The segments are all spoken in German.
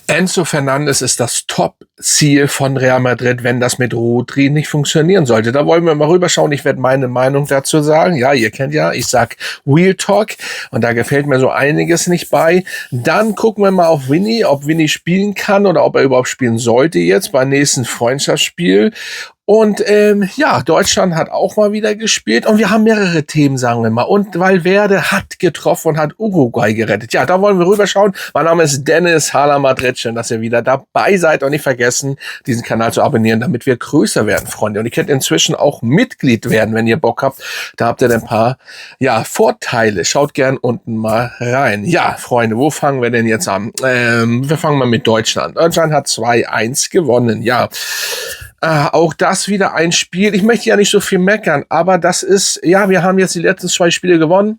Enzo Fernandes ist das Top-Ziel von Real Madrid, wenn das mit Rodri nicht funktionieren sollte. Da wollen wir mal rüberschauen. Ich werde meine Meinung dazu sagen. Ja, ihr kennt ja, ich sag Real Talk und da gefällt mir so einiges nicht bei. Dann gucken wir mal auf Vinny, ob Vinny spielen kann oder ob er überhaupt spielen sollte jetzt beim nächsten Freundschaftsspiel. Und ja, Deutschland hat auch mal wieder gespielt und wir haben mehrere Themen, sagen wir mal. Und Valverde hat getroffen und hat Uruguay gerettet. Ja, da wollen wir rüberschauen. Mein Name ist Dennis Hala Madrid. Schön, dass ihr wieder dabei seid und nicht vergessen, diesen Kanal zu abonnieren, damit wir größer werden, Freunde. Und ihr könnt inzwischen auch Mitglied werden, wenn ihr Bock habt. Da habt ihr ein paar, ja, Vorteile. Schaut gern unten mal rein. Ja, Freunde, wo fangen wir denn jetzt an? Wir fangen mal mit Deutschland. Deutschland hat 2-1 gewonnen. Ja. Auch das wieder ein Spiel. Ich möchte ja nicht so viel meckern, aber das ist, ja, wir haben jetzt die letzten 2 Spiele gewonnen,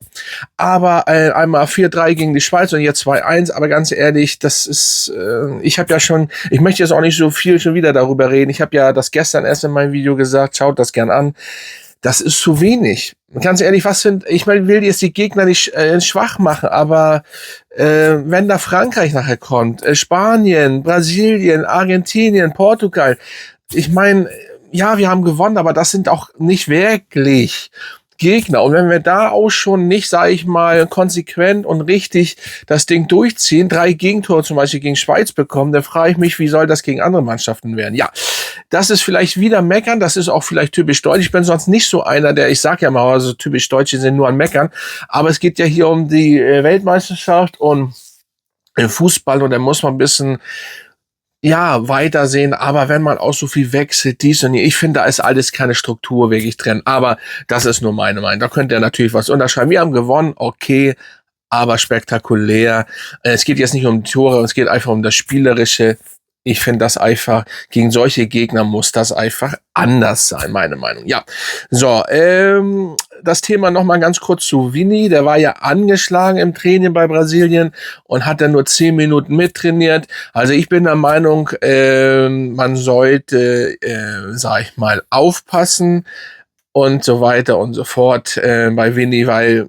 aber einmal 4-3 gegen die Schweiz und jetzt 2-1, aber ganz ehrlich, das ist, ich habe ja schon, ich möchte jetzt auch nicht so viel schon wieder darüber reden. Ich habe ja das gestern erst in meinem Video gesagt, schaut das gern an. Das ist zu wenig. Ganz ehrlich, ich will jetzt die Gegner nicht schwach machen, aber wenn da Frankreich nachher kommt, Spanien, Brasilien, Argentinien, Portugal, ich meine, ja, wir haben gewonnen, aber das sind auch nicht wirklich Gegner. Und wenn wir da auch schon nicht, sage ich mal, konsequent und richtig das Ding durchziehen, 3 Gegentore zum Beispiel gegen Schweiz bekommen, dann frage ich mich, wie soll das gegen andere Mannschaften werden? Ja, das ist vielleicht wieder Meckern, das ist auch vielleicht typisch deutsch. Ich bin sonst nicht so einer, der, ich sag ja mal, also typisch Deutsche sind nur an Meckern, aber es geht ja hier um die Weltmeisterschaft und Fußball und da muss man ein bisschen ja, weitersehen, aber wenn man auch so viel wechselt, dies und ich finde, da ist alles keine Struktur wirklich drin, aber das ist nur meine Meinung. Da könnt ihr natürlich was unterschreiben. Wir haben gewonnen, okay, aber spektakulär. Es geht jetzt nicht um Tore, es geht einfach um das Spielerische. Ich finde das einfach, gegen solche Gegner muss das einfach anders sein, meine Meinung. Ja, so, das Thema nochmal ganz kurz zu Vinny. Der war ja angeschlagen im Training bei Brasilien und hat dann nur 10 Minuten mittrainiert. Also ich bin der Meinung, man sollte, sag ich mal, aufpassen und so weiter und so fort bei Vinny, weil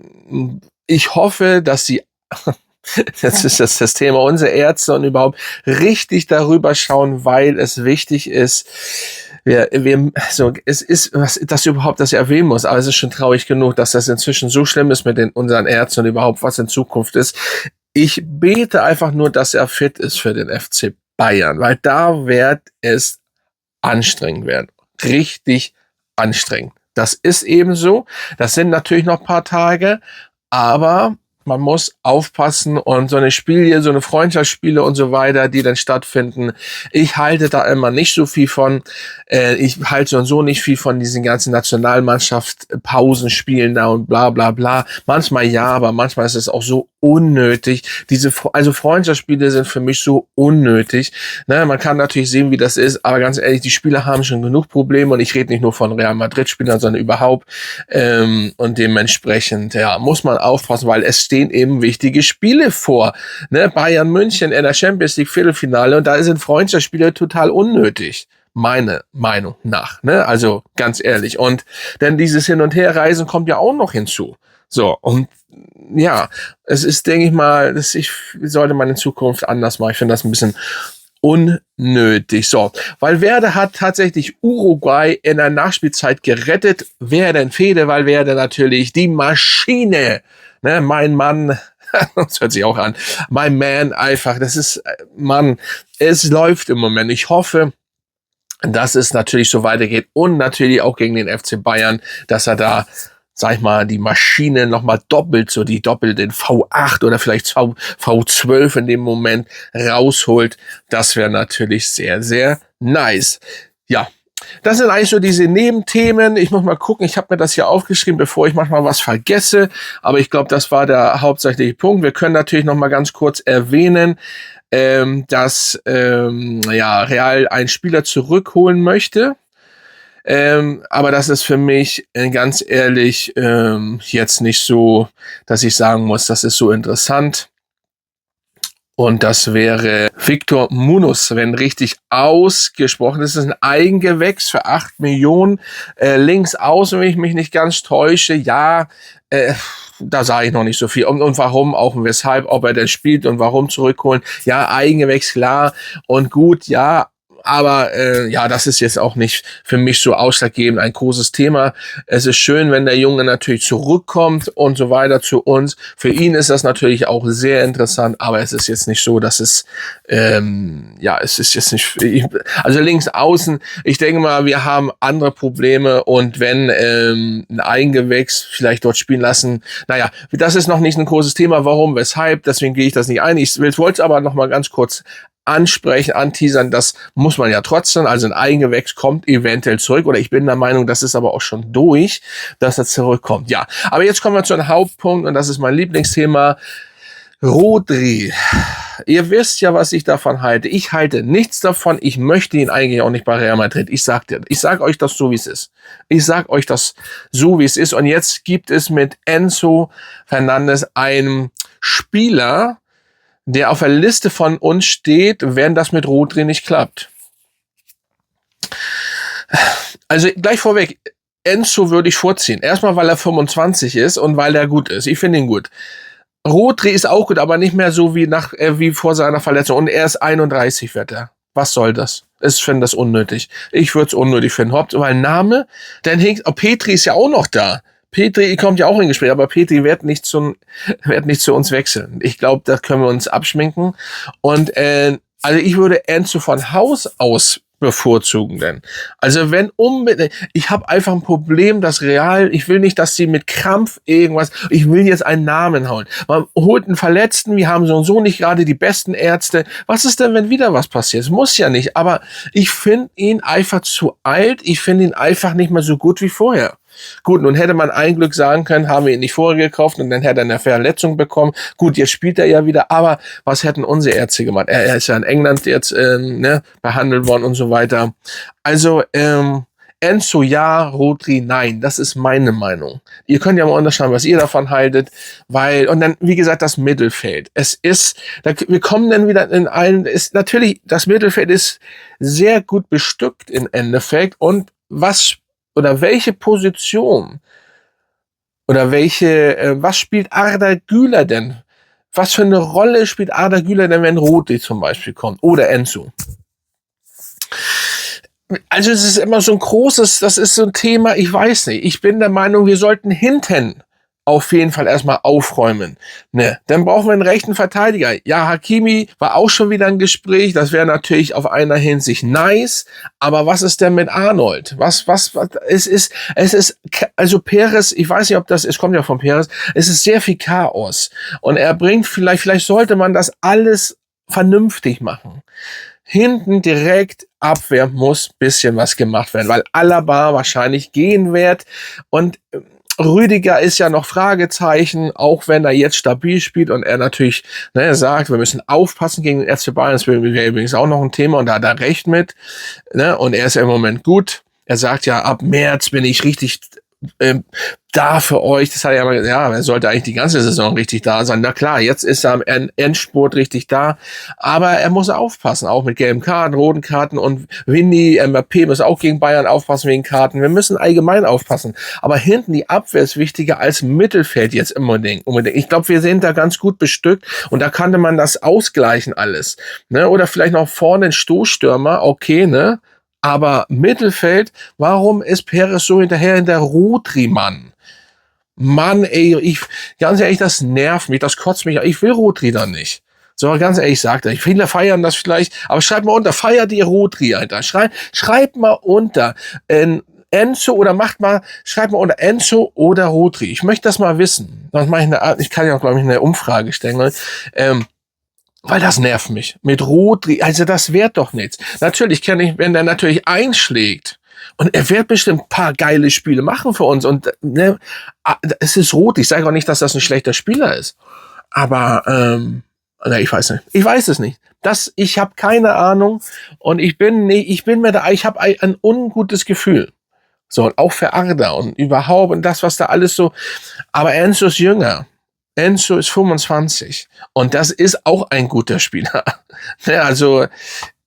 ich hoffe, dass sie jetzt ist das Thema, unsere Ärzte und überhaupt richtig darüber schauen, weil es wichtig ist, es ist, was das überhaupt, das ich erwähnen muss, aber es ist schon traurig genug, dass das inzwischen so schlimm ist mit unseren Ärzten und überhaupt, was in Zukunft ist. Ich bete einfach nur, dass er fit ist für den FC Bayern, weil da wird es anstrengend werden. Richtig anstrengend. Das ist eben so. Das sind natürlich noch ein paar Tage, aber man muss aufpassen und so eine Spiele, so eine Freundschaftsspiele und so weiter, die dann stattfinden. Ich halte da immer nicht so viel von. Ich halte so nicht viel von diesen ganzen Nationalmannschaft-Pausenspielen da und bla bla bla. Manchmal ja, aber manchmal ist es auch so unnötig. Also Freundschaftsspiele sind für mich so unnötig. Ne, man kann natürlich sehen, wie das ist, aber ganz ehrlich, die Spieler haben schon genug Probleme und ich rede nicht nur von Real Madrid-Spielern, sondern überhaupt. Und dementsprechend, ja, muss man aufpassen, weil es stehen eben wichtige Spiele vor. Ne, Bayern München in der Champions League Viertelfinale und da sind Freundschaftsspiele total unnötig. Meine Meinung nach, ne? Also ganz ehrlich. Und denn dieses Hin- und Herreisen kommt ja auch noch hinzu. So, und ja, es ist, denke ich mal, sollte man in Zukunft anders machen. Ich finde das ein bisschen unnötig. So, Valverde hat tatsächlich Uruguay in der Nachspielzeit gerettet. Wer denn Fede? Valverde natürlich, die Maschine. Ne, mein Mann, das hört sich auch an, mein Man einfach, das ist, Mann, es läuft im Moment. Ich hoffe, dass es natürlich so weitergeht und natürlich auch gegen den FC Bayern, dass er da, sag ich mal, die Maschine nochmal doppelt den V8 oder vielleicht V12 in dem Moment rausholt. Das wäre natürlich sehr, sehr nice. Ja, das sind eigentlich so diese Nebenthemen. Ich muss mal gucken, ich habe mir das hier aufgeschrieben, bevor ich manchmal was vergesse. Aber ich glaube, das war der hauptsächliche Punkt. Wir können natürlich noch mal ganz kurz erwähnen, dass ja, Real einen Spieler zurückholen möchte. Aber das ist für mich ganz ehrlich jetzt nicht so, dass ich sagen muss, das ist so interessant. Und das wäre Victor Munoz, wenn richtig ausgesprochen. Das ist ein Eigengewächs für 8 Millionen. Links außen, wenn ich mich nicht ganz täusche. Ja, da sage ich noch nicht so viel. Und warum, auch und weshalb, ob er denn spielt und warum zurückholen. Ja, Eigengewächs, klar und gut, ja. Aber ja, das ist jetzt auch nicht für mich so ausschlaggebend ein großes Thema. Es ist schön, wenn der Junge natürlich zurückkommt und so weiter zu uns. Für ihn ist das natürlich auch sehr interessant, aber es ist jetzt nicht so, dass es, ja, es ist jetzt nicht, also links außen, ich denke mal, wir haben andere Probleme und wenn ein Eigengewächs vielleicht dort spielen lassen, naja, das ist noch nicht ein großes Thema. Warum, weshalb, deswegen gehe ich das nicht ein. Ich wollte es aber noch mal ganz kurz ansprechen, anteasern, das muss man ja trotzdem, also ein Eigengewächs kommt eventuell zurück, oder ich bin der Meinung, das ist aber auch schon durch, dass er zurückkommt. Ja, aber jetzt kommen wir zu einem Hauptpunkt und das ist mein Lieblingsthema, Rodri. Ihr wisst ja, was ich davon halte. Ich halte nichts davon. Ich möchte ihn eigentlich auch nicht bei Real Madrid. Ich sag euch das so, wie es ist. Ich sag euch das so, wie es ist. Und jetzt gibt es mit Enzo Fernandes einen Spieler, der auf der Liste von uns steht, wenn das mit Rodri nicht klappt. Also gleich vorweg, Enzo würde ich vorziehen. Erstmal, weil er 25 ist und weil er gut ist. Ich finde ihn gut. Rodri ist auch gut, aber nicht mehr so wie vor seiner Verletzung. Und er ist 31, wird er. Was soll das? Ich finde das unnötig. Ich würde es unnötig finden. Weil Name, dann hängt, Petri ist ja auch noch da. Petri kommt ja auch in Gespräch, aber Petri wird nicht zu uns wechseln. Ich glaube, da können wir uns abschminken. Und also ich würde Enzo von Haus aus bevorzugen denn. Also wenn unbedingt, ich habe einfach ein Problem, dass Real, ich will nicht, dass sie mit Krampf irgendwas, ich will jetzt einen Namen hauen. Man holt einen Verletzten, wir haben so und so nicht gerade die besten Ärzte. Was ist denn, wenn wieder was passiert? Es muss ja nicht, aber ich finde ihn einfach zu alt, ich finde ihn einfach nicht mehr so gut wie vorher. Gut, nun hätte man ein Glück sagen können, haben wir ihn nicht vorher gekauft und dann hätte er eine Verletzung bekommen. Gut, jetzt spielt er ja wieder, aber was hätten unsere Ärzte gemacht? Er ist ja in England jetzt behandelt worden und so weiter. Also Enzo ja, Rodri nein. Das ist meine Meinung. Ihr könnt ja mal unterschreiben, was ihr davon haltet, weil, und dann, wie gesagt, das Mittelfeld. Wir kommen dann wieder natürlich, das Mittelfeld ist sehr gut bestückt im Endeffekt und welche Position oder was spielt Arda Güler denn? Was für eine Rolle spielt Arda Güler denn, wenn Rodri zum Beispiel kommt oder Enzo? Also es ist immer so das ist so ein Thema, ich weiß nicht. Ich bin der Meinung, wir sollten hinten auf jeden Fall erstmal aufräumen. Ne, dann brauchen wir einen rechten Verteidiger. Ja, Hakimi war auch schon wieder ein Gespräch. Das wäre natürlich auf einer Hinsicht nice. Aber was ist denn mit Arnold? Es ist, also Perez, ich weiß nicht, es kommt ja von Perez, es ist sehr viel Chaos. Und er bringt vielleicht sollte man das alles vernünftig machen. Hinten direkt Abwehr muss bisschen was gemacht werden, weil Alaba wahrscheinlich gehen wird und Rüdiger ist ja noch Fragezeichen, auch wenn er jetzt stabil spielt und er natürlich sagt, wir müssen aufpassen gegen den FC Bayern. Das wäre übrigens auch noch ein Thema und da hat er recht mit. Und er ist ja im Moment gut. Er sagt ja, ab März bin ich richtig da für euch. Das hat er ja mal gesagt, ja, er sollte eigentlich die ganze Saison richtig da sein. Na klar, jetzt ist er am Endspurt richtig da, aber er muss aufpassen, auch mit gelben Karten, roten Karten und Vinny, Mbappé muss auch gegen Bayern aufpassen wegen Karten. Wir müssen allgemein aufpassen, aber hinten die Abwehr ist wichtiger als Mittelfeld jetzt unbedingt. Ich glaube, wir sind da ganz gut bestückt und da kannte man das ausgleichen alles. Oder vielleicht noch vorne ein Stoßstürmer, okay, aber Mittelfeld, warum ist Perez so hinterher in der Rodri-Mann? Mann, ey, ganz ehrlich, das nervt mich, das kotzt mich. Ich will Rodri dann nicht. So, ganz ehrlich, sagt er. Viele feiern das vielleicht, aber schreibt mal unter, feiert ihr Rodri, Alter. Schreibt mal unter, Enzo oder schreibt mal unter Enzo oder Rodri. Ich möchte das mal wissen. Ich kann ja auch, glaube ich, eine Umfrage stellen, weil das nervt mich. Mit Rodri, also das wird doch nichts. Natürlich wenn der natürlich einschlägt, und er wird bestimmt ein paar geile Spiele machen für uns. Und es ist Rodri. Ich sage auch nicht, dass das ein schlechter Spieler ist. Aber ich weiß nicht. Ich weiß es nicht. Ich habe keine Ahnung. Und ich habe ein ungutes Gefühl. So, und auch für Arda und überhaupt und das, was da alles so. Aber Enzo ist jünger. Enzo ist 25. Und das ist auch ein guter Spieler. Also,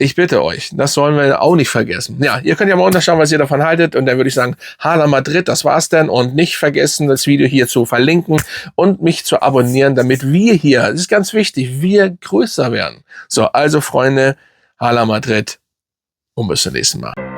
Ich bitte euch, das sollen wir auch nicht vergessen. Ja, ihr könnt ja mal unterschauen, was ihr davon haltet. Und dann würde ich sagen, Hala Madrid, das war's dann. Und nicht vergessen, das Video hier zu verlinken und mich zu abonnieren, damit wir hier, das ist ganz wichtig, wir größer werden. So, also Freunde, Hala Madrid und bis zum nächsten Mal.